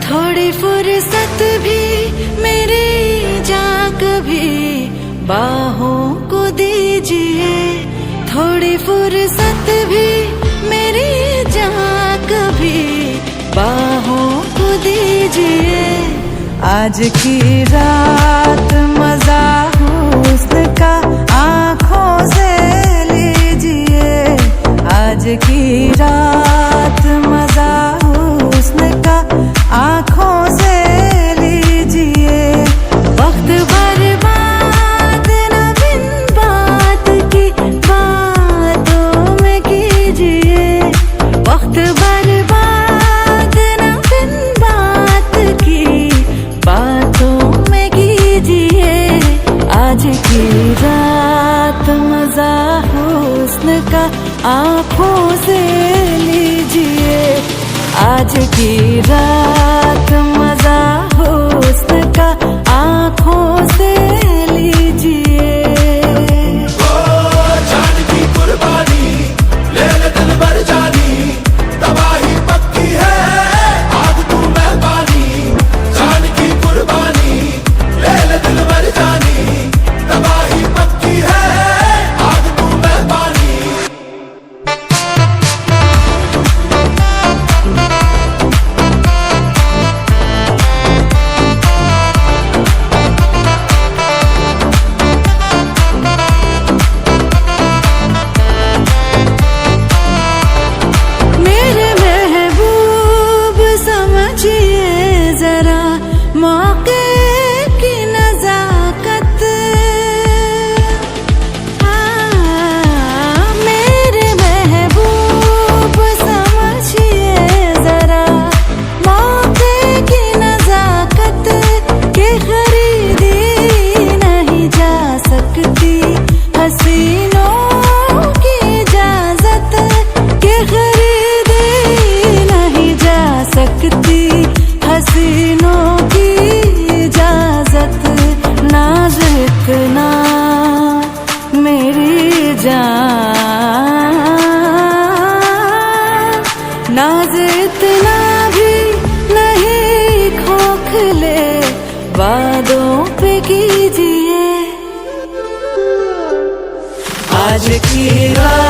थोड़ी फुर्सत भी मेरी जा कभी बाहों को दीजिए, थोड़ी फुर्सत भी मेरी जा कभी बाहों को दीजिए। आज की रात मजा हुस्न का आँखों से लीजिए, आज की रात मजा हुस्न का आँखों से लीजिए। वक्त बर्बाद न बिन बात की बातों में कीजिए, वक्त बर्बाद न बिन बात की बातों में कीजिए। आज की रात मजा हुस्न का आँखों से लीजिए, आज की रात मजा हुस्न का आँखों से लीजिए। ओ जान की कुर्बानी ले ले दिल भर जानी, तबाही पक्की है आग तू मेहरबानी। जान की कुर्बानी ले ले दिल भर जानी, तबाही पक्की है आग तू मेहरबानी। मेरे महबूब समझिए जरा मौके की नजाकत, मेरे महबूब समझिए जरा मौके की नजाकत के खरीदी नहीं जा सकती हसीनों की इजाजत, के खरीदी नहीं जा सकती हसीनों की इजाजत। नाज इतना मेरी जान, नाज इतना भी नहीं खोखले वादों पे कीजिए। आज की रात